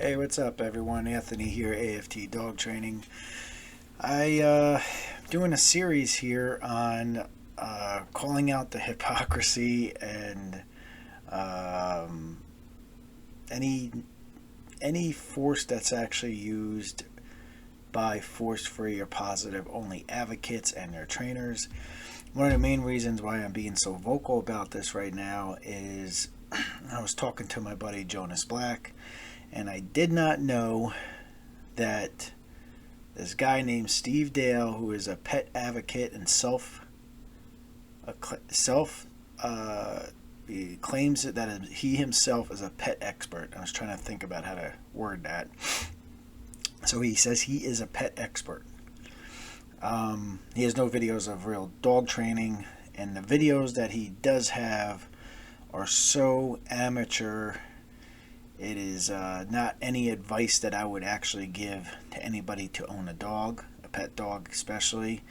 Hey, what's up, everyone? Anthony here, AFT Dog Training. Doing a series here on calling out the hypocrisy and um, any force that's actually used by force-free or positive-only advocates and their trainers. One of the main reasons why I'm being so vocal about this right now is I was talking to my buddy Jonas Black, and I did not know that this guy named Steve Dale, who is a pet advocate and he claims that he himself is a pet expert. I was trying to think about how to word that. So he says he is a pet expert. He has no videos of real dog training, and the videos that he does have are so amateur. It is not any advice that I would actually give to anybody to own a dog, a pet dog especially.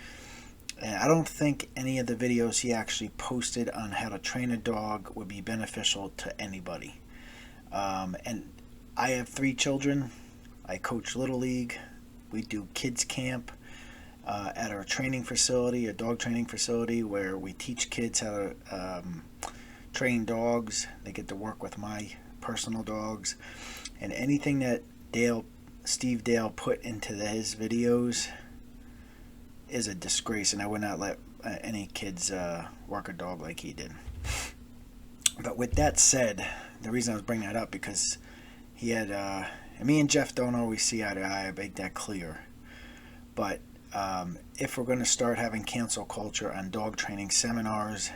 And I don't think any of the videos he actually posted on how to train a dog would be beneficial to anybody. And I have 3 children. I coach Little League. We do kids camp at our training facility, a dog training facility, where we teach kids how to train dogs. They get to work with my personal dogs, and anything that Steve Dale put into his videos is a disgrace, and I would not let any kids work a dog like he did. But with that said, the reason I was bringing that up because he had and me and Jeff don't always see eye to eye. I make that clear. But if we're going to start having cancel culture on dog training seminars,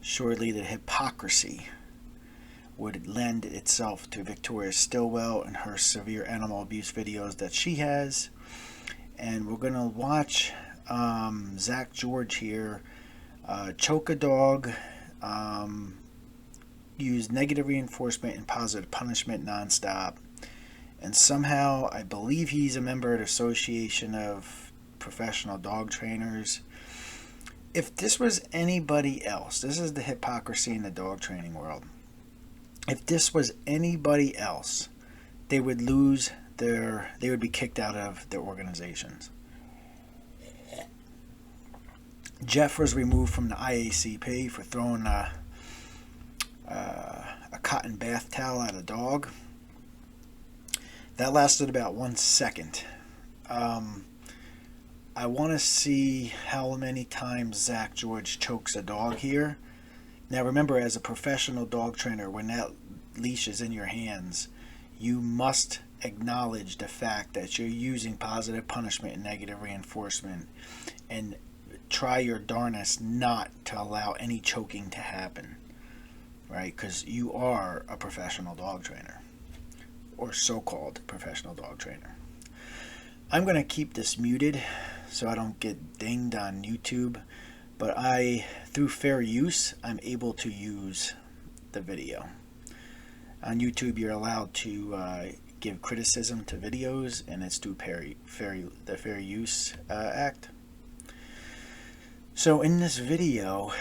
surely the hypocrisy would lend itself to Victoria Stilwell and her severe animal abuse videos that she has. And we're going to watch Zach George here choke a dog, use negative reinforcement and positive punishment nonstop. And somehow, I believe he's a member of the Association of Professional Dog Trainers. If this was anybody else, this is the hypocrisy in the dog training world. If this was anybody else, they would be kicked out of their organizations. Jeff was removed from the IACP for throwing a cotton bath towel at a dog. That lasted about 1 second. I want to see how many times Zach George chokes a dog here. Now remember, as a professional dog trainer, when that leash is in your hands, you must acknowledge the fact that you're using positive punishment and negative reinforcement, and try your darnest not to allow any choking to happen, right? Because you are a professional dog trainer, or so-called professional dog trainer. I'm going to keep this muted so I don't get dinged on YouTube, but through fair use, I'm able to use the video. On YouTube, you're allowed to give criticism to videos, and it's through the Fair Use Act. So in this video,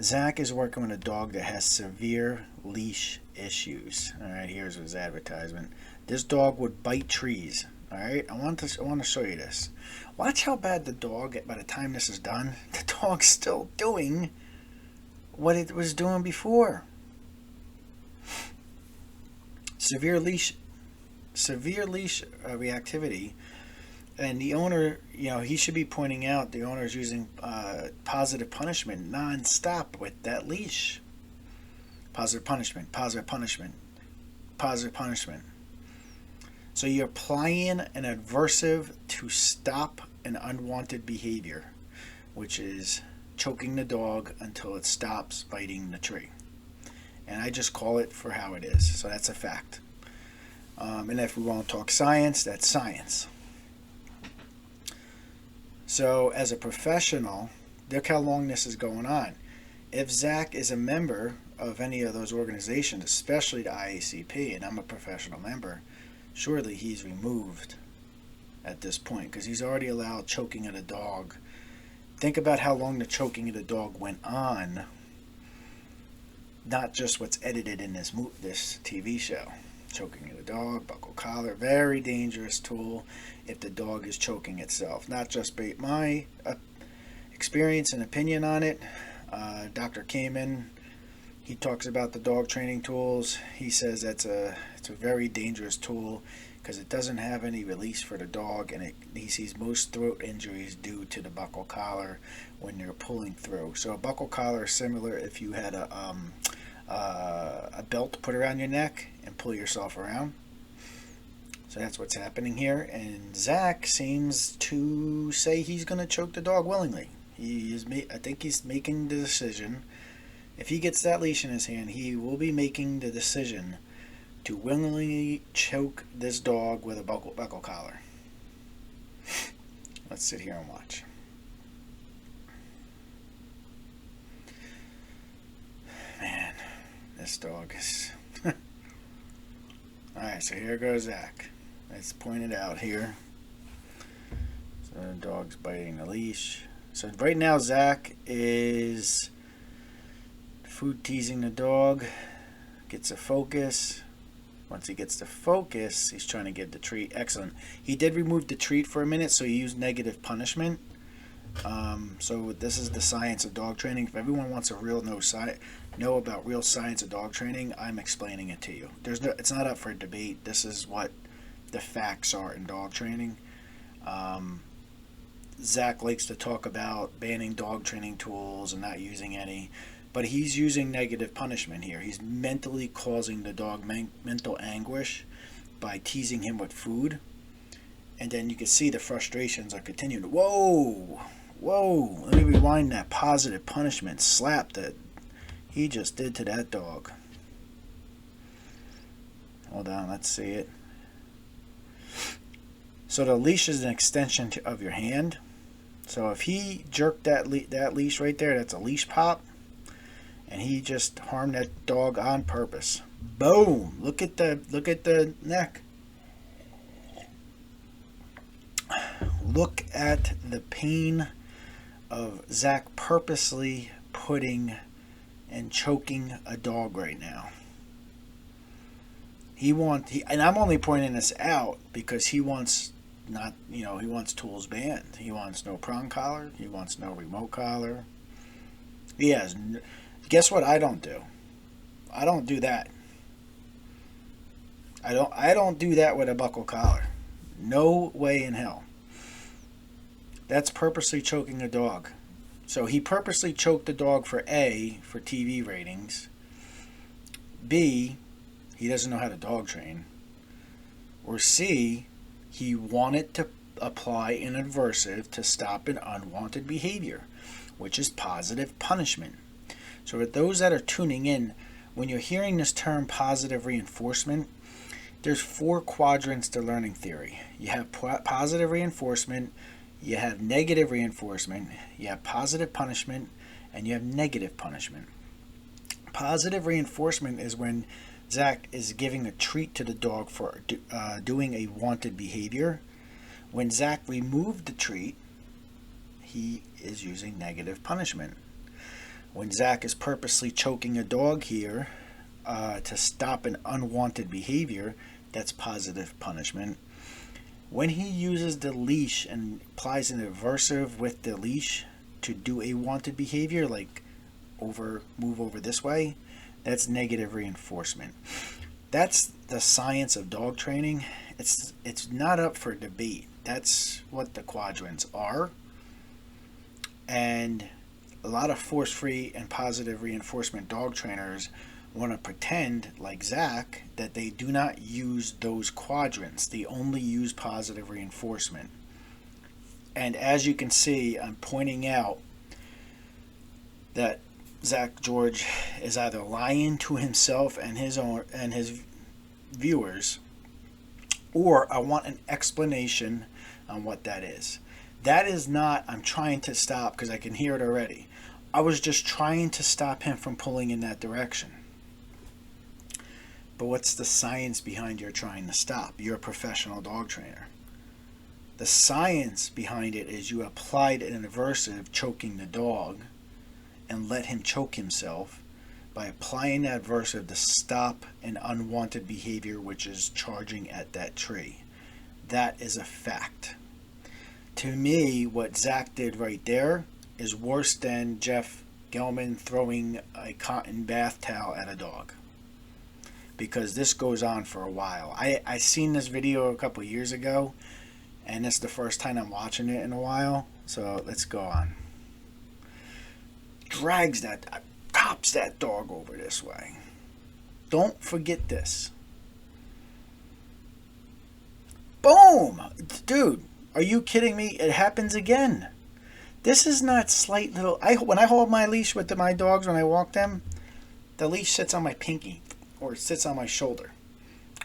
Zach is working with a dog that has severe leash issues. All right, here's his advertisement. This dog would bite trees. All right, I want to show you this. Watch how bad the dog, by the time this is done, the dog's still doing what it was doing before. Severe leash reactivity, and the owner, he should be pointing out the owner is using positive punishment non-stop with that leash. Positive punishment, positive punishment, positive punishment. So you're applying an aversive to stop an unwanted behavior, which is choking the dog until it stops biting the tree. And I just call it for how it is. So that's a fact. And if we want to talk science, that's science. So as a professional, look how long this is going on. If Zach is a member of any of those organizations, especially the IACP, and I'm a professional member, surely he's removed at this point, because he's already allowed choking at a dog. Think about how long the choking at a dog went on, not just what's edited in this TV show. Choking the dog, buckle collar, very dangerous tool if the dog is choking itself. Not just my experience and opinion on it. Dr. Kamen, he talks about the dog training tools. He says it's a very dangerous tool because it doesn't have any release for the dog, and he sees most throat injuries due to the buckle collar when you're pulling through. So a buckle collar is similar if you had a belt put around your neck and pull yourself around. So that's what's happening here, and Zach seems to say he's going to choke the dog willingly. I think he's making the decision. If he gets that leash in his hand, he will be making the decision to willingly choke this dog with a buckle collar. Let's sit here and watch. Man, this dog is... Alright, so here goes Zach. Let's point it out here. So the dog's biting the leash. So right now Zach is food teasing the dog. Gets a focus. Once he gets the focus, he's trying to give the treat. Excellent. He did remove the treat for a minute, so he used negative punishment. So this is the science of dog training. If everyone wants to know about real science of dog training, I'm explaining it to you. It's not up for debate. This is what the facts are in dog training. Zach likes to talk about banning dog training tools and not using any, but he's using negative punishment here. He's mentally causing the dog mental anguish by teasing him with food, and then you can see the frustrations are continuing. Whoa, let me rewind that positive punishment slap that he just did to that dog. Hold on, let's see it. So the leash is an extension of your hand. So if he jerked that leash right there, that's a leash pop, and he just harmed that dog on purpose. Boom! Look at the neck. Look at the pain of Zach purposely putting and choking a dog right now. And I'm only pointing this out because he wants he wants tools banned. He wants no prong collar. He wants no remote collar. Guess what I don't do? I don't do that. I don't do that with a buckle collar. No way in hell. That's purposely choking a dog. So he purposely choked the dog for A, for TV ratings. B, he doesn't know how to dog train. Or C, he wanted to apply an aversive to stop an unwanted behavior, which is positive punishment. So for those that are tuning in, when you're hearing this term positive reinforcement, there's 4 quadrants to learning theory. You have positive reinforcement, you have negative reinforcement, you have positive punishment, and you have negative punishment. Positive reinforcement is when Zach is giving a treat to the dog for doing a wanted behavior. When Zach removed the treat, he is using negative punishment. When Zach is purposely choking a dog here to stop an unwanted behavior, that's positive punishment. When he uses the leash and applies an aversive with the leash to do a wanted behavior, like move over this way, that's negative reinforcement. That's the science of dog training. It's not up for debate. That's what the quadrants are. And a lot of force-free and positive reinforcement dog trainers want to pretend, like Zach, that they do not use those quadrants. They only use positive reinforcement. And as you can see, I'm pointing out that Zach George is either lying to himself and his viewers, or I want an explanation on what that is. That is not, I'm trying to stop, because I can hear it already. I was just trying to stop him from pulling in that direction. But what's the science behind your trying to stop? You're a professional dog trainer. The science behind it is you applied an aversive choking the dog and let him choke himself by applying that aversive to stop an unwanted behavior, which is charging at that tree. That is a fact. To me, what Zach did right there is worse than Jeff Gelman throwing a cotton bath towel at a dog. Because this goes on for a while. I seen this video a couple years ago, and it's the first time I'm watching it in a while. So let's go on. Pops that dog over this way. Don't forget this. Boom! Dude, are you kidding me? It happens again. This is not slight little... When I hold my leash with my dogs, when I walk them, the leash sits on my pinky or it sits on my shoulder.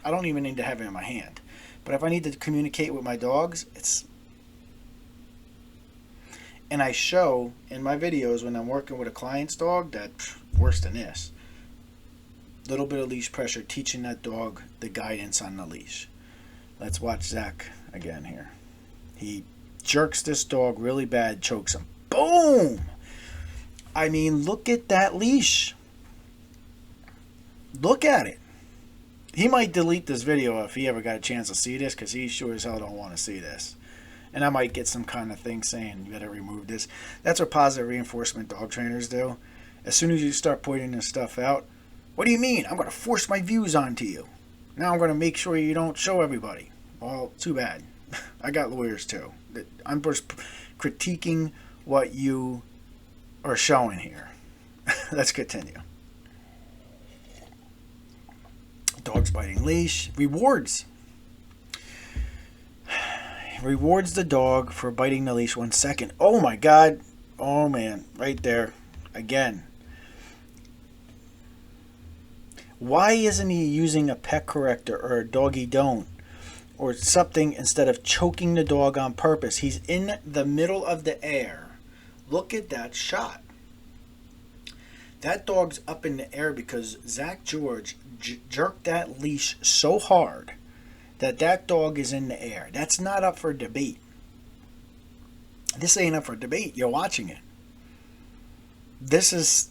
I don't even need to have it in my hand. But if I need to communicate with my dogs, it's... And I show in my videos when I'm working with a client's dog that worse than this. Little bit of leash pressure, teaching that dog the guidance on the leash. Let's watch Zach again here. He jerks this dog really bad, chokes him. Boom! I mean, look at that leash. Look at it. He might delete this video if he ever got a chance to see this, because he sure as hell don't want to see this. And I might get some kind of thing saying, you better remove this. That's what positive reinforcement dog trainers do. As soon as you start pointing this stuff out, what do you mean? I'm going to force my views onto you. Now I'm going to make sure you don't show everybody. Well, too bad. I got lawyers too. I'm just critiquing what you are showing here. Let's continue. Dog's biting leash. Rewards. Rewards the dog for biting the leash 1 second. Oh my God. Oh man. Right there. Again. Why isn't he using a pet corrector or a doggy don't or something instead of choking the dog on purpose? He's in the middle of the air. Look at that shot. That dog's up in the air because Zach George jerked that leash so hard that dog is in the air. That's not up for debate. This ain't up for debate. You're watching it. This is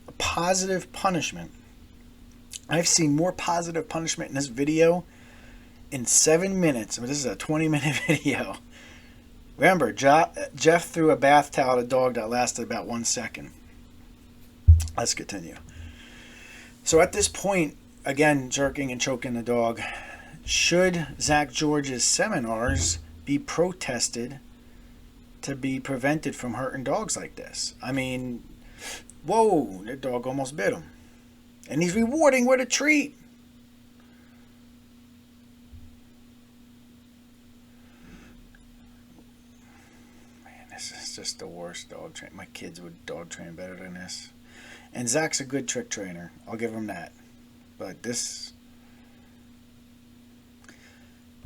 a positive punishment. I've seen more positive punishment in this video in 7 minutes. I mean, this is a 20-minute video. Remember, Jeff threw a bath towel at a dog that lasted about 1 second. Let's continue. So at this point, again, jerking and choking the dog, should Zach George's seminars be protested to be prevented from hurting dogs like this? I mean, whoa, that dog almost bit him. And he's rewarding with a treat. Man, this is just the worst dog train. My kids would dog train better than this. And Zach's a good trick trainer. I'll give him that. But this...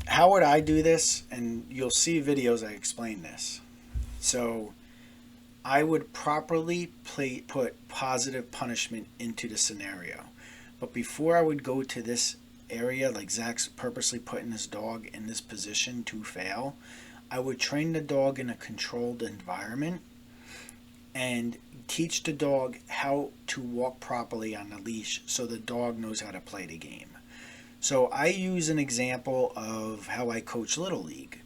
How would I do this? And you'll see videos I explain this. So I would properly put positive punishment into the scenario. But before I would go to this area, like Zach's purposely putting his dog in this position to fail, I would train the dog in a controlled environment and teach the dog how to walk properly on the leash so the dog knows how to play the game. So I use an example of how I coach Little League.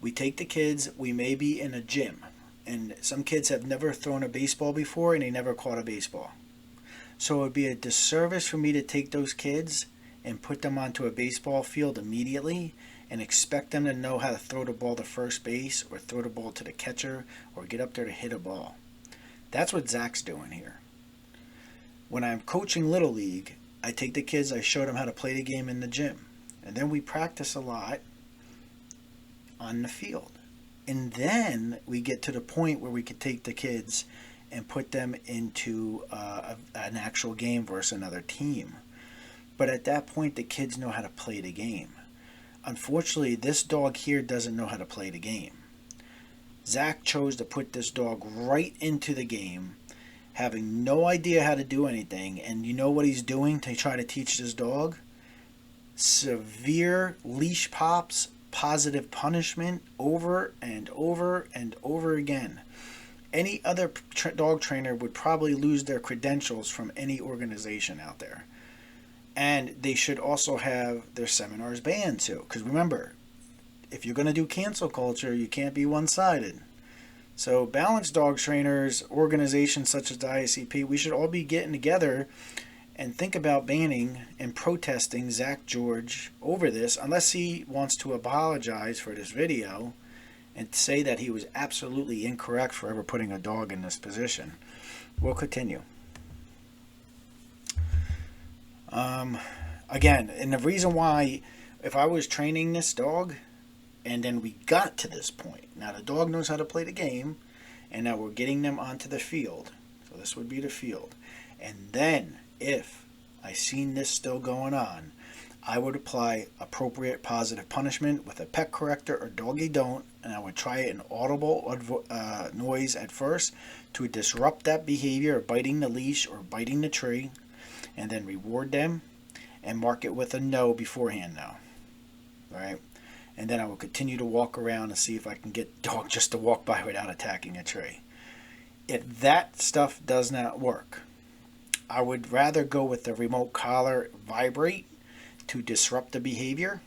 We take the kids, we may be in a gym, and some kids have never thrown a baseball before and they never caught a baseball. So it would be a disservice for me to take those kids and put them onto a baseball field immediately and expect them to know how to throw the ball to first base or throw the ball to the catcher or get up there to hit a ball. That's what Zach's doing here. When I'm coaching Little League, I take the kids, I show them how to play the game in the gym. And then we practice a lot on the field. And then we get to the point where we could take the kids and put them into an actual game versus another team. But at that point, the kids know how to play the game. Unfortunately, this dog here doesn't know how to play the game. Zach chose to put this dog right into the game, having no idea how to do anything. And you know what he's doing to try to teach this dog? Severe leash pops, positive punishment over and over and over again. any other dog trainer would probably lose their credentials from any organization out there. And they should also have their seminars banned too. Because remember, if you're going to do cancel culture, you can't be one-sided. So balanced dog trainers, organizations such as the IACP, we should all be getting together and think about banning and protesting Zach George over this, unless he wants to apologize for this video and say that he was absolutely incorrect for ever putting a dog in this position. We'll continue. Again, and the reason why, if I was training this dog and then we got to this point, now the dog knows how to play the game, and now we're getting them onto the field. So this would be the field. And then if I seen this still going on, I would apply appropriate positive punishment with a pet corrector or doggy don't, and I would try an audible noise at first to disrupt that behavior of biting the leash or biting the tree, and then reward them and mark it with a no beforehand now. All right? And then I will continue to walk around and see if I can get the dog just to walk by without attacking a tree. If that stuff does not work, I would rather go with the remote collar vibrate to disrupt the behavior,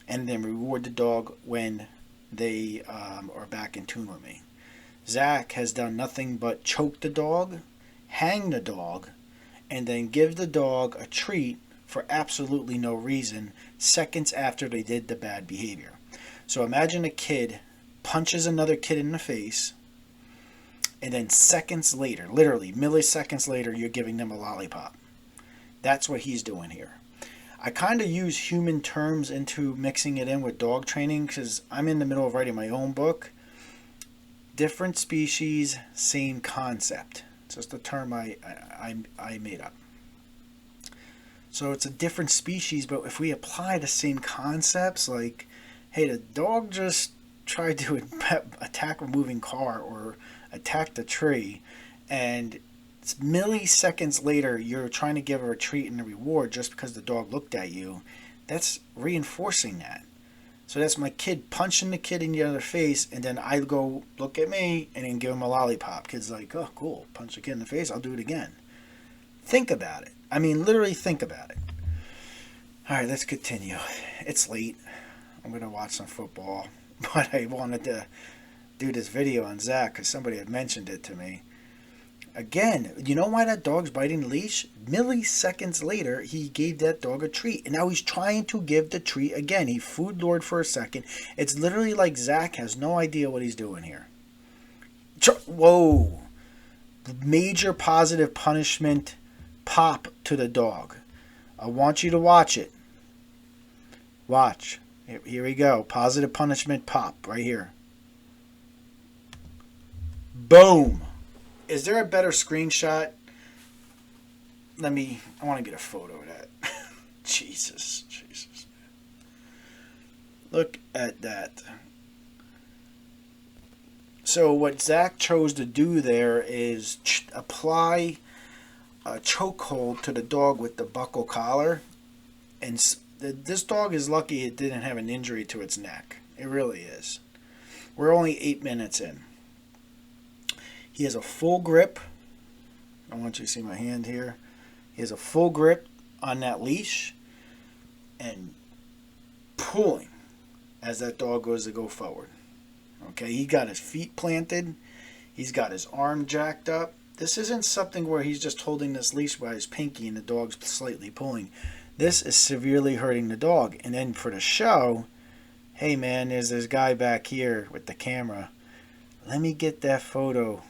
and then reward the dog when they are back in tune with me. Zach has done nothing but choke the dog, hang the dog, and then give the dog a treat for absolutely no reason seconds after they did the bad behavior. So imagine a kid punches another kid in the face, and then seconds later, literally milliseconds later, you're giving them a lollipop. That's what he's doing here. I kind of use human terms into mixing it in with dog training because I'm in the middle of writing my own book. Different species, same concept. It's just a term I made up. So it's a different species, but if we apply the same concepts, like, hey, the dog just tried to attack a moving car or attack the tree, and it's milliseconds later you're trying to give her a treat and a reward just because the dog looked at you, that's reinforcing that. So that's my kid punching the kid in the other face, and then I go, look at me, and then give him a lollipop. Kid's like, oh, cool, punch the kid in the face, I'll do it again. Think about it. I mean, literally think about it. All right, let's continue. It's late. I'm going to watch some football, but I wanted to do this video on Zach because somebody had mentioned it to me. Again, you know why that dog's biting the leash? Milliseconds later, he gave that dog a treat. And now he's trying to give the treat again. He food lured for a second. It's literally like Zach has no idea what he's doing here. Whoa. Major positive punishment pop to the dog. I want you to watch it. Watch. Here we go. Positive punishment pop right here. Boom. Is there a better screenshot? I want to get a photo of that. Jesus. Look at that. So what Zach chose to do there is apply a chokehold to the dog with the buckle collar. And this dog is lucky it didn't have an injury to its neck. It really is. We're only 8 minutes in. He has a full grip. I want you to see my hand here. He has a full grip on that leash and pulling as that dog goes to go forward. Okay, he got his feet planted. He's got his arm jacked up. This isn't something where he's just holding this leash by his pinky and the dog's slightly pulling. This is severely hurting the dog. And then for the show, hey man, there's this guy back here with the camera. Let me get that photo.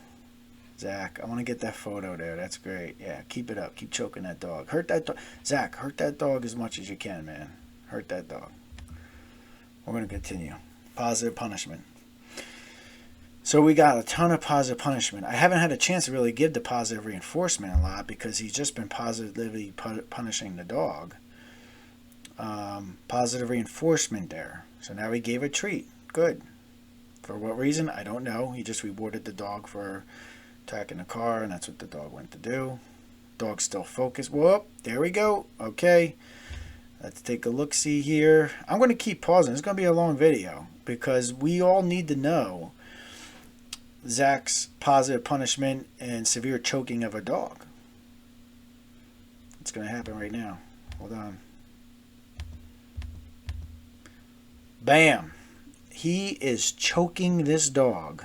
Zach, I want to get that photo there. That's great. Yeah, keep it up. Keep choking that dog. Hurt that dog. Zach, hurt that dog as much as you can, man. Hurt that dog. We're going to continue. Positive punishment. So we got a ton of positive punishment. I haven't had a chance to really give the positive reinforcement a lot because he's just been positively punishing the dog. Positive reinforcement there. So now he gave a treat. Good. For what reason? I don't know. He just rewarded the dog for attacking the car, and that's what the dog went to do. Dog's still focused. Whoop, there we go. Okay, let's take a look-see here. I'm going to keep pausing. It's going to be a long video because we all need to know Zach's positive punishment and severe choking of a dog. It's going to happen right now. Hold on. Bam. He is choking this dog.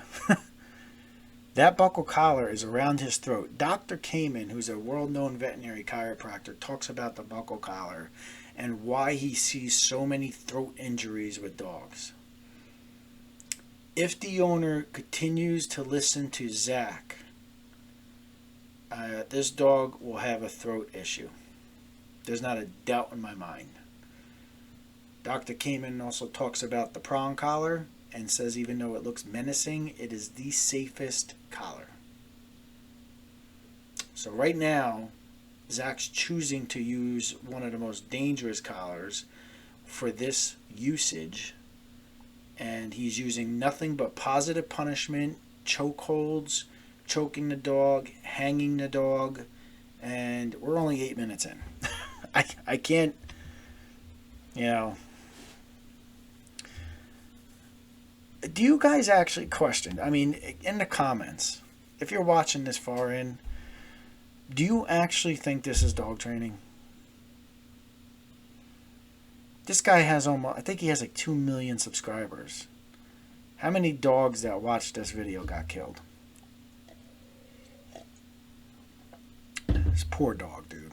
That buckle collar is around his throat. Dr. Kamen, who's a world-known veterinary chiropractor, talks about the buckle collar and why he sees so many throat injuries with dogs. If the owner continues to listen to Zach, this dog will have a throat issue. There's not a doubt in my mind. Dr. Kamen also talks about the prong collar and says even though it looks menacing, it is the safest collar. So right now, Zach's choosing to use one of the most dangerous collars for this usage, and he's using nothing but positive punishment, chokeholds, choking the dog, hanging the dog, and we're only 8 minutes in. I can't, you know. Do you guys actually question? I mean, in the comments, if you're watching this far in, do you actually think this is dog training? This guy has almost, I think he has like 2 million subscribers. How many dogs that watched this video got killed? This poor dog, dude.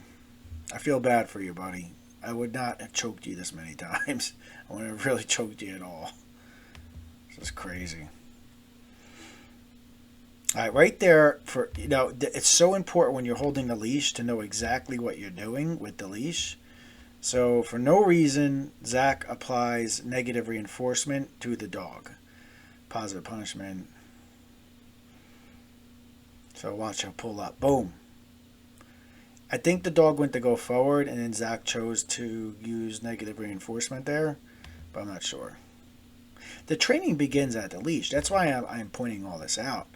I feel bad for you, buddy. I would not have choked you this many times. I wouldn't have really choked you at all. This is crazy. All right, right there, for it's so important when you're holding the leash to know exactly what you're doing with the leash. So for no reason, Zach applies negative reinforcement to the dog. Positive punishment. So watch him pull up. Boom. I think the dog went to go forward, and then Zach chose to use negative reinforcement there, but I'm not sure. The training begins at the leash. That's why I'm pointing all this out.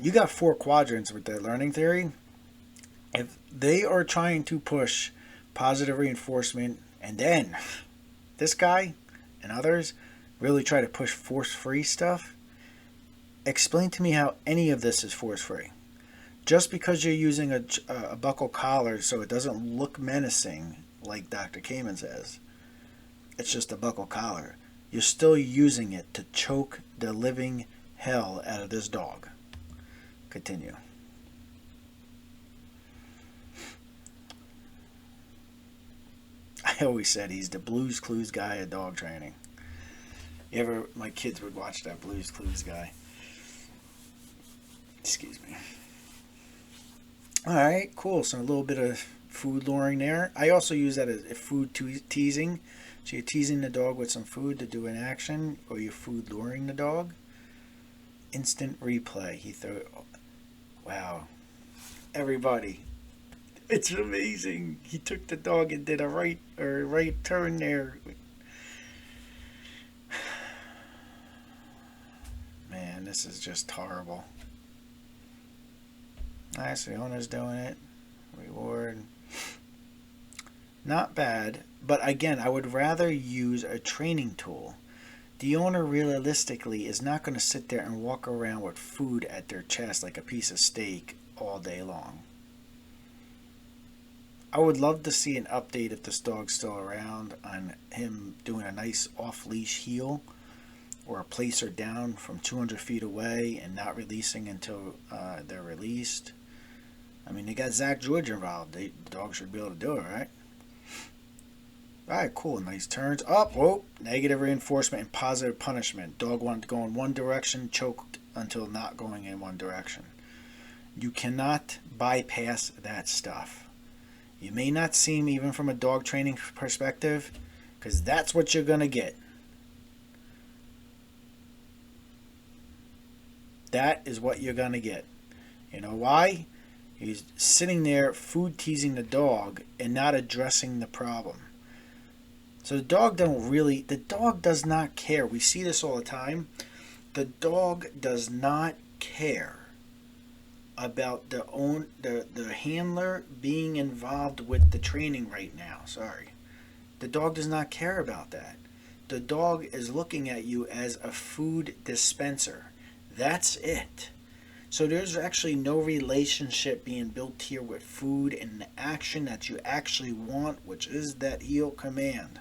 You got 4 quadrants with the learning theory. If they are trying to push positive reinforcement, and then this guy and others really try to push force-free stuff, explain to me how any of this is force-free. Just because you're using a buckle collar so it doesn't look menacing, like Dr. Kamen says, it's just a buckle collar. You're still using it to choke the living hell out of this dog. Continue. I always said he's the Blues Clues guy at dog training. My kids would watch that Blues Clues guy. Excuse me. Alright, cool. So a little bit of food luring there. I also use that as food teasing. So you're teasing the dog with some food to do an action, or you're food luring the dog. Instant replay. He threw. Wow. Everybody. It's amazing. He took the dog and did a right turn there. Man, this is just horrible. Nice, the owner's doing it. Reward. Not bad, but again, I would rather use a training tool. The owner realistically is not going to sit there and walk around with food at their chest like a piece of steak all day long. I would love to see an update if this dog's still around on him doing a nice off-leash heel or a placer down from 200 feet away and not releasing until they're released. I mean, they got Zach George involved. The dog should be able to do it, right? Alright, cool. Nice turns. Up. Whoa. Negative reinforcement and positive punishment. Dog wanted to go in one direction, choked until not going in one direction. You cannot bypass that stuff. You may not seem, even from a dog training perspective, because that's what you're going to get. That is what you're going to get. You know why? He's sitting there food teasing the dog and not addressing the problem. So the dog does not care. We see this all the time. The dog does not care about the handler being involved with the training right now. Sorry. The dog does not care about that. The dog is looking at you as a food dispenser. That's it. So there's actually no relationship being built here with food and the action that you actually want, which is that heel command.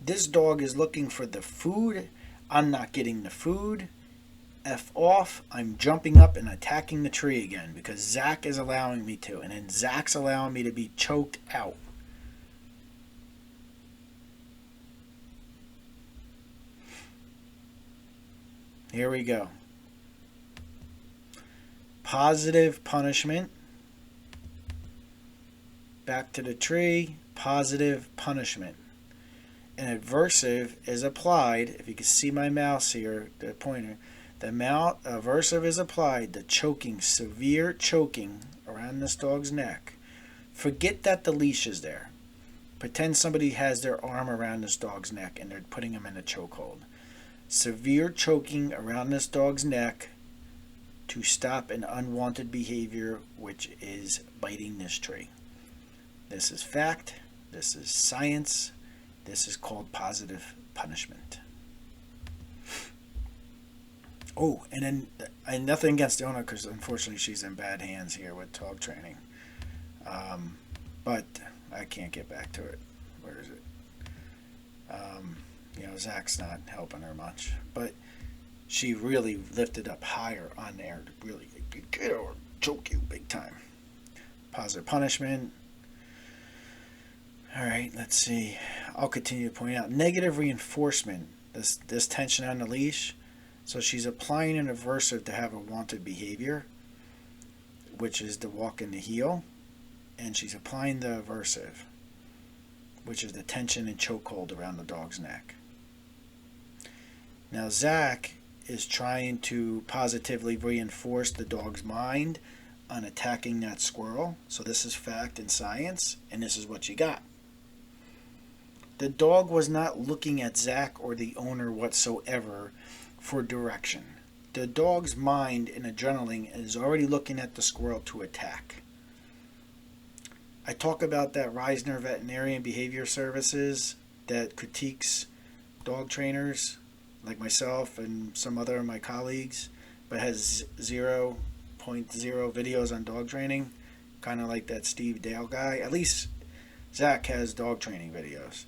This dog is looking for the food. I'm not getting the food. F off. I'm jumping up and attacking the tree again because Zach is allowing me to. And then Zach's allowing me to be choked out. Here we go. Positive punishment. Back to the tree. Positive punishment. An aversive is applied. If you can see my mouse here, the pointer. The aversive is applied. The choking, severe choking around this dog's neck. Forget that the leash is there. Pretend somebody has their arm around this dog's neck and they're putting him in a chokehold. Severe choking around this dog's neck to stop an unwanted behavior, which is biting this tree. This is fact. This is science. This is called positive punishment. Oh, and then and nothing against the owner because unfortunately she's in bad hands here with dog training. But I can't get back to it. Where is it? Zach's not helping her much, but she really lifted up higher on there to really get or choke you big time. Positive punishment. All right, let's see. I'll continue to point out negative reinforcement. This tension on the leash. So she's applying an aversive to have a wanted behavior, which is to walk in the heel, and she's applying the aversive, which is the tension and chokehold around the dog's neck. Now Zach is trying to positively reinforce the dog's mind on attacking that squirrel. So this is fact and science, and this is what you got. The dog was not looking at Zach or the owner whatsoever for direction. The dog's mind and adrenaline is already looking at the squirrel to attack. I talk about that Reisner Veterinarian Behavior Services that critiques dog trainers like myself and some other of my colleagues, but has 0.0 videos on dog training, kind of like that Steve Dale guy. At least Zach has dog training videos.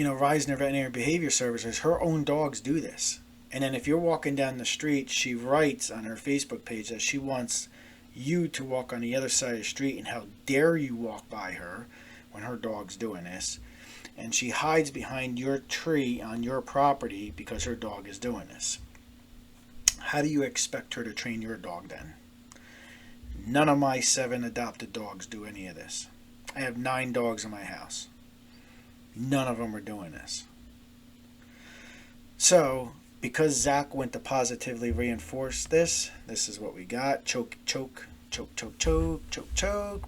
Reisner Veterinary Behavior Services, her own dogs do this. And then if you're walking down the street, she writes on her Facebook page that she wants you to walk on the other side of the street, and how dare you walk by her when her dog's doing this. And she hides behind your tree on your property because her dog is doing this. How do you expect her to train your dog then? None of my 7 adopted dogs do any of this. I have 9 dogs in my house. None of them are doing this. So, because Zach went to positively reinforce this is what we got. Choke,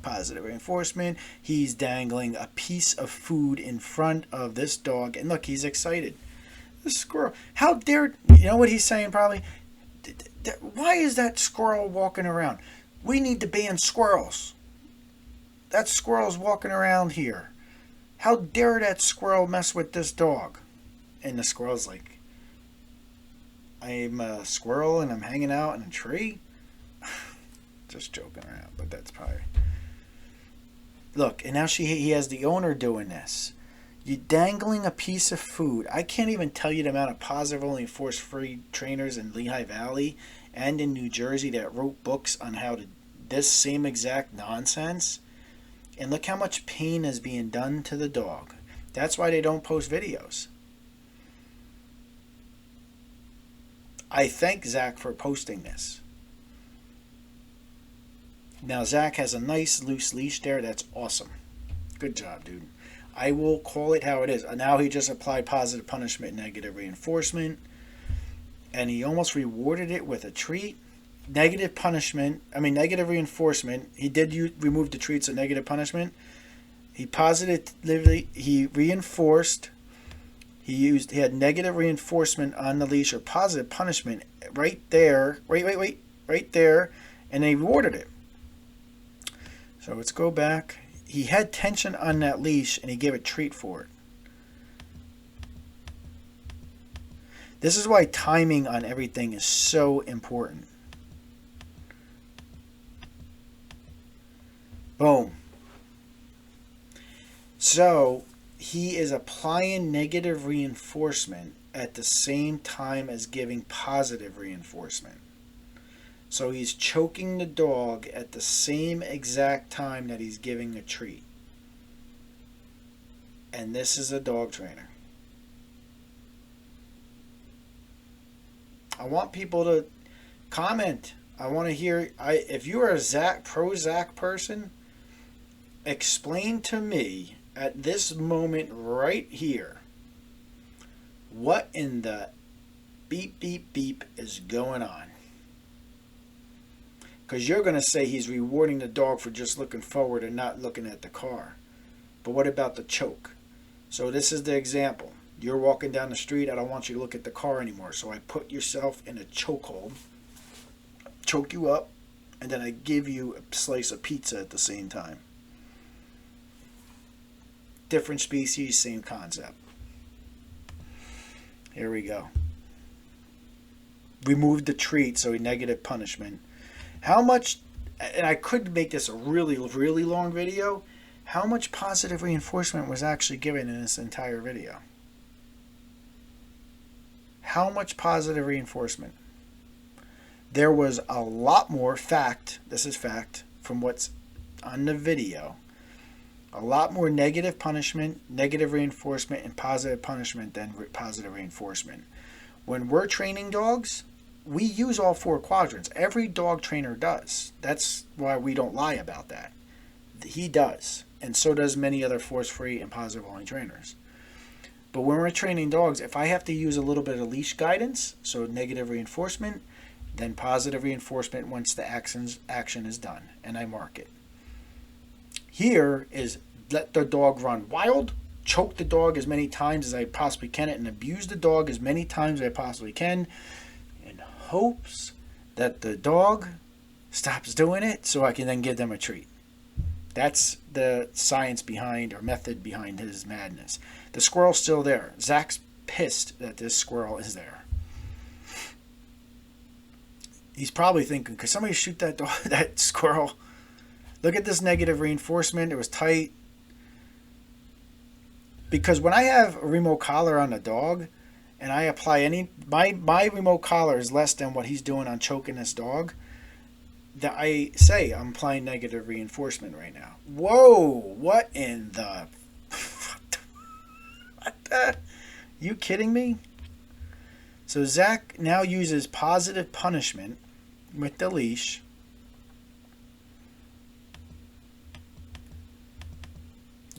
positive reinforcement. He's dangling a piece of food in front of this dog. And look, he's excited. The squirrel. How dare, you know what he's saying probably? Why is that squirrel walking around? We need to ban squirrels. That squirrel's walking around here. How dare that squirrel mess with this dog? And the squirrel's like, I'm a squirrel and I'm hanging out in a tree? Just joking around, but that's probably... Look, and now he has the owner doing this. You dangling a piece of food. I can't even tell you the amount of positively enforced free trainers in Lehigh Valley and in New Jersey that wrote books on how to this same exact nonsense. And look how much pain is being done to the dog. That's why they don't post videos. I thank Zach for posting this. Now Zach has a nice loose leash there. That's awesome. Good job, dude. I will call it how it is. Now he just applied positive punishment, negative reinforcement. And he almost rewarded it with a treat. Negative reinforcement. He did remove the treats of negative punishment. He reinforced. He had negative reinforcement on the leash or positive punishment right there. Right there. And they rewarded it. So let's go back. He had tension on that leash and he gave a treat for it. This is why timing on everything is so important. Boom. So he is applying negative reinforcement at the same time as giving positive reinforcement. So he's choking the dog at the same exact time that he's giving a treat. And this is a dog trainer. I want people to comment. I want to hear, if you are a pro Zach person, explain to me at this moment right here, what in the beep, beep, beep is going on? Because you're going to say he's rewarding the dog for just looking forward and not looking at the car. But what about the choke? So this is the example. You're walking down the street. I don't want you to look at the car anymore. So I put yourself in a chokehold, choke you up, and then I give you a slice of pizza at the same time. Different species, same concept. Here we go. Remove the treat, so negative punishment. How much, and I could make this a really, really long video, how much positive reinforcement was actually given in this entire video? How much positive reinforcement? There was a lot more fact, this is fact, from what's on the video. A lot more negative punishment, negative reinforcement, and positive punishment than positive reinforcement. When we're training dogs, we use all four quadrants. Every dog trainer does. That's why we don't lie about that. He does. And so does many other force-free and positive-only trainers. But when we're training dogs, if I have to use a little bit of leash guidance, so negative reinforcement, then positive reinforcement once the action is done, and I mark it. Here is let the dog run wild, choke the dog as many times as I possibly can, and abuse the dog as many times as I possibly can, in hopes that the dog stops doing it so I can then give them a treat. That's the science behind, or method behind, his madness. The squirrel's still there. Zach's pissed that this squirrel is there. He's probably thinking, could somebody shoot that dog, that squirrel? Look at this negative reinforcement. It was tight. Because when I have a remote collar on a dog, and I apply my remote collar is less than what he's doing on choking this dog, that I say I'm applying negative reinforcement right now. Whoa, what in the... What the... You kidding me? So Zach now uses positive punishment with the leash.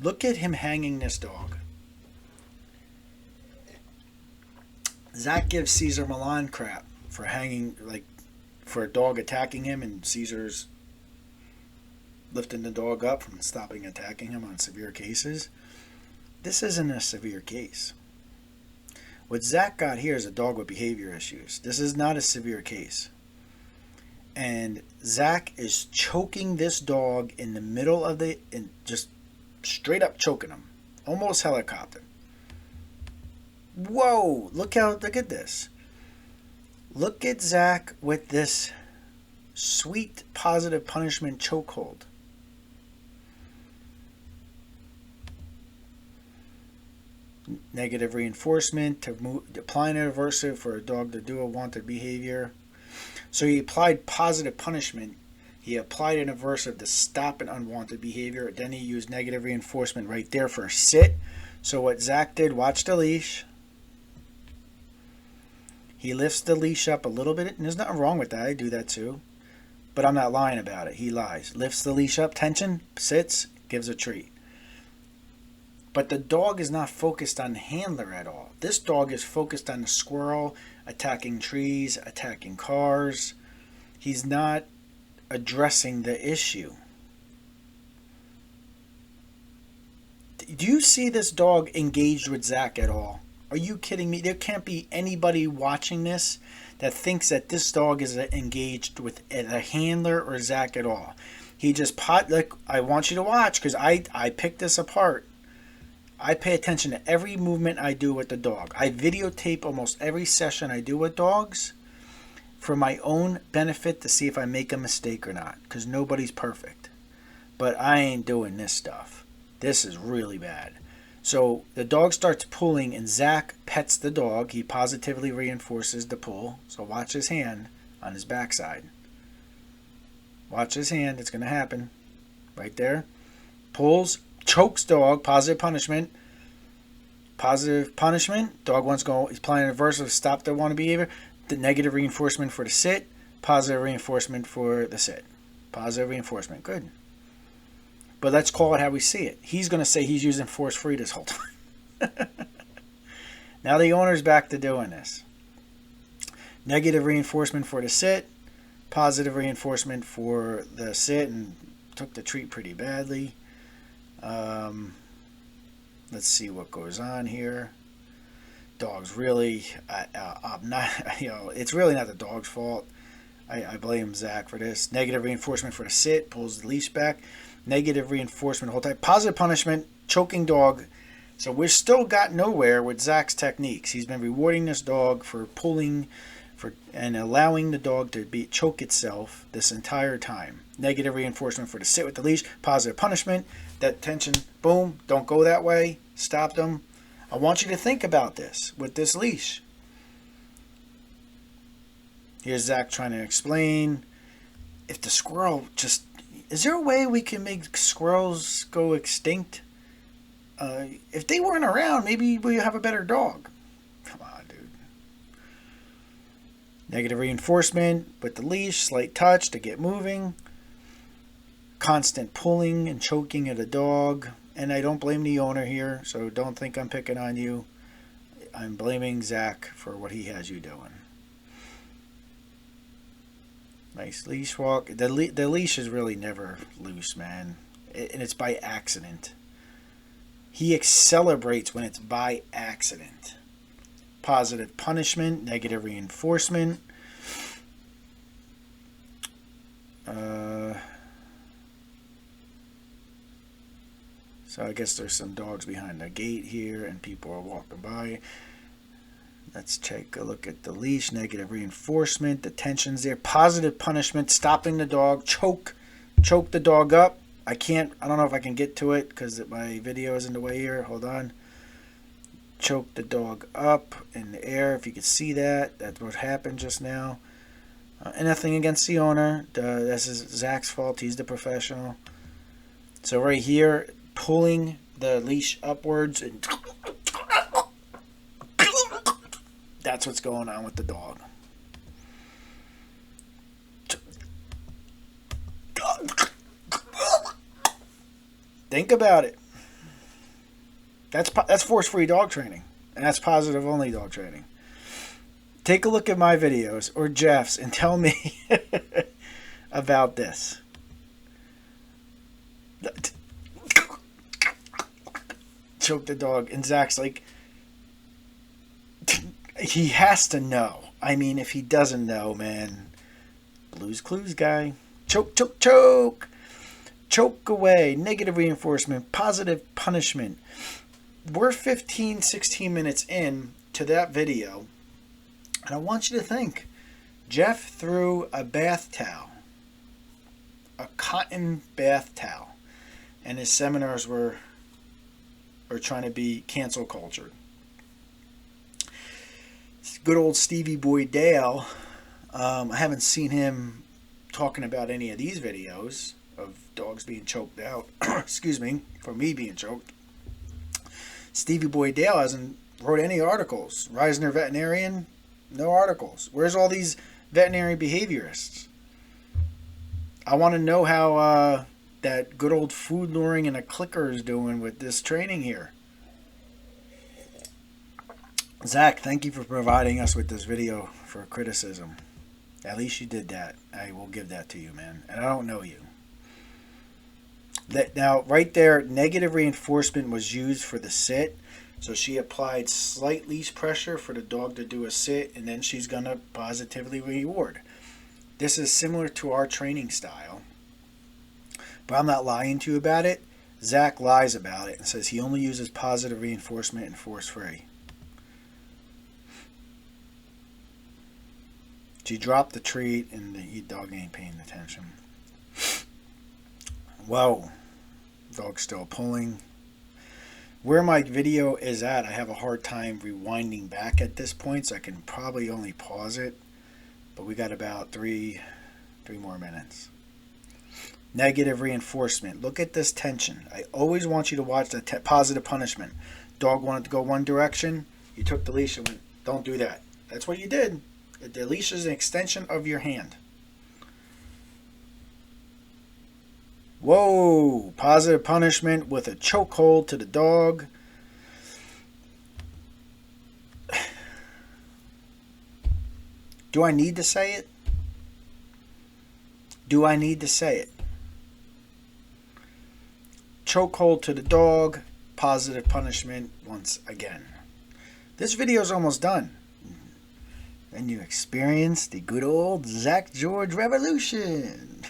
Look at him hanging this dog. Zach gives Cesar Milan crap for hanging, like, for a dog attacking him, and Caesar's lifting the dog up from stopping attacking him on severe cases. This isn't a severe case. What Zach got here is a dog with behavior issues. This is not a severe case. And Zach is choking this dog in the middle of just straight up choking him. Almost helicopter. Whoa, look at this. Look at Zach with this sweet positive punishment chokehold. Negative reinforcement to apply an aversive for a dog to do a wanted behavior. So he applied positive punishment. He applied an aversive to stop an unwanted behavior. Then he used negative reinforcement right there for a sit. So what Zach did, watch the leash. He lifts the leash up a little bit, and there's nothing wrong with that. I do that too. But I'm not lying about it. He lies. Lifts the leash up, tension, sits, gives a treat. But the dog is not focused on the handler at all. This dog is focused on the squirrel, attacking trees, attacking cars. He's not addressing the issue. Do you see this dog engaged with Zach at all? Are you kidding me? There can't be anybody watching this that thinks that this dog is engaged with a handler or Zach at all. He just like, I want you to watch, because I picked this apart. I pay attention to every movement I do with the dog. I videotape almost every session I do with dogs for my own benefit to see if I make a mistake or not, because nobody's perfect. But I ain't doing this stuff. This is really bad. So the dog starts pulling and Zach pets the dog. He positively reinforces the pull. So watch his hand on his backside. Watch his hand. It's going to happen. Right there. Pulls, chokes dog, positive punishment. Positive punishment. Dog wants to go, he's applying a reversal to stop the wanted behavior. The negative reinforcement for the sit. Positive reinforcement for the sit. Positive reinforcement. Good. But let's call it how we see it. He's going to say he's using force free this whole time. Now the owner's back to doing this. Negative reinforcement for the sit. Positive reinforcement for the sit, and took the treat pretty badly. Let's see what goes on here. Dog's really, it's really not the dog's fault. I blame Zach for this. Negative reinforcement for the sit, pulls the leash back. Negative reinforcement whole time. Positive punishment, choking dog. So we've still got nowhere with Zach's techniques. He's been rewarding this dog for pulling and allowing the dog to choke itself this entire time. Negative reinforcement for the sit with the leash. Positive punishment. That tension, boom, don't go that way. Stop them. I want you to think about this with this leash. Here's Zach trying to explain. If the squirrel just... Is there a way we can make squirrels go extinct? If they weren't around, maybe we have a better dog. Come on, dude. Negative reinforcement with the leash, slight touch to get moving. Constant pulling and choking of the dog. And I don't blame the owner here, so don't think I'm picking on you. I'm blaming Zach for what he has you doing. Nice leash walk. The leash is really never loose, man. And it's by accident. He celebrates when it's by accident. Positive punishment, negative reinforcement. So I guess there's some dogs behind the gate here and people are walking by. Let's take a look at the leash. Negative reinforcement. The tension's there. Positive punishment. Stopping the dog. Choke the dog up. I don't know if I can get to it because my video is in the way here. Hold on. Choke the dog up in the air. If you could see that. That's what happened just now. And nothing against the owner. This is Zach's fault. He's the professional. So right here, pulling the leash upwards and... That's what's going on with the dog. Think about it. That's force-free dog training. And that's positive-only dog training. Take a look at my videos or Jeff's and tell me about this. Choke the dog. And Zach's like... He has to know. I mean, if he doesn't know, man. Blues Clues guy. Choke, choke, choke. Choke away. Negative reinforcement. Positive punishment. We're 15, 16 minutes in to that video. And I want you to think. Jeff threw a bath towel. A cotton bath towel. And his seminars were trying to be cancel cultured. Good old Stevie Boy Dale. I haven't seen him talking about any of these videos of dogs being choked out. Excuse me, for me being choked. Stevie Boy Dale hasn't wrote any articles. Reisner veterinarian, no articles. Where's all these veterinary behaviorists? I want to know how that good old food luring and a clicker is doing with this training here. Zach, thank you for providing us with this video for criticism. At least you did that. I will give that to you, man. And I don't know you. Now, right there, negative reinforcement was used for the sit. So she applied slight leash pressure for the dog to do a sit, and then she's going to positively reward. This is similar to our training style. But I'm not lying to you about it. Zach lies about it and says he only uses positive reinforcement and force-free. She dropped the treat and the dog ain't paying attention. Whoa. Dog's still pulling. Where my video is at, I have a hard time rewinding back at this point, so I can probably only pause it. But we got about three more minutes. Negative reinforcement. Look at this tension. I always want you to watch the positive punishment. Dog wanted to go one direction. You took the leash and went, don't do that. That's what you did. The leash is an extension of your hand. Whoa. Positive punishment with a chokehold to the dog. Do I need to say it? Do I need to say it? Chokehold to the dog. Positive punishment once again. This video is almost done. Then you experience the good old Zach George revolution.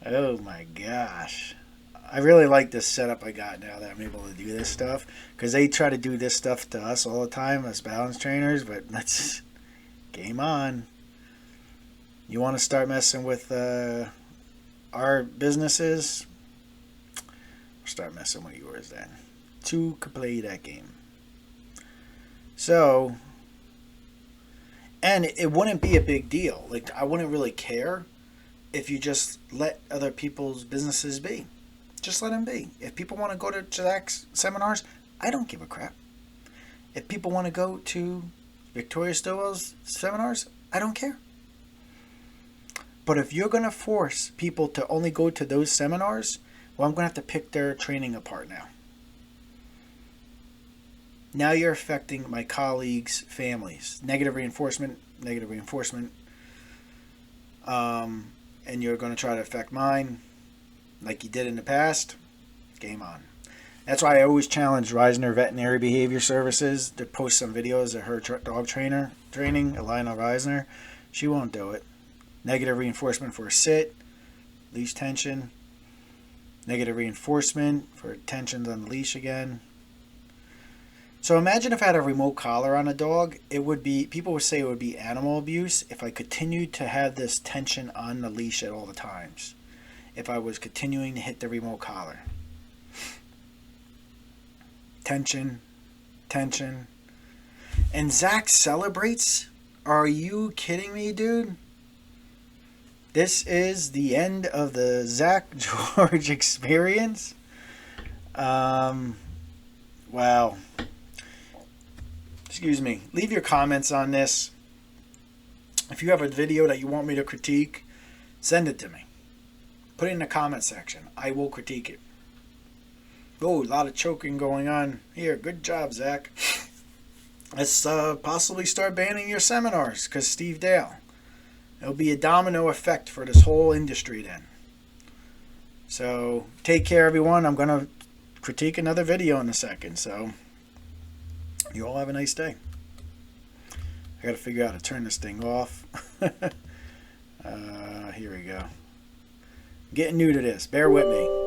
Oh my gosh. I really like this setup I got now that I'm able to do this stuff. Because they try to do this stuff to us all the time as balance trainers. But that's game on. You want to start messing with our businesses? Start messing with yours then. Two could play that game. So, and it wouldn't be a big deal. Like, I wouldn't really care if you just let other people's businesses be. Just let them be. If people want to go to Zach's seminars, I don't give a crap. If people want to go to Victoria Stilwell's seminars, I don't care. But if you're going to force people to only go to those seminars, well, I'm going to have to pick their training apart now. Now you're affecting my colleagues' families. Negative reinforcement, negative reinforcement. And you're going to try to affect mine like you did in the past. Game on. That's why I always challenge Reisner Veterinary Behavior Services to post some videos of her dog training, Elena Reisner. She won't do it. Negative reinforcement for a sit. Leash tension. Negative reinforcement for tensions on the leash again. So imagine if I had a remote collar on a dog, it would be, people would say it would be animal abuse if I continued to have this tension on the leash at all the times. If I was continuing to hit the remote collar. Tension, tension. And Zach celebrates? Are you kidding me, dude? This is the end of the Zach George experience. Wow. Excuse me. Leave your comments on this. If you have a video that you want me to critique, send it to me. Put it in the comment section. I will critique it. Oh, a lot of choking going on here. Good job, Zach. Let's possibly start banning your seminars because Steve Dale. It'll be a domino effect for this whole industry then. So, take care, everyone. I'm going to critique another video in a second. So, you all have a nice day. I got to figure out how to turn this thing off. Here we go. Getting new to this. Bear with me.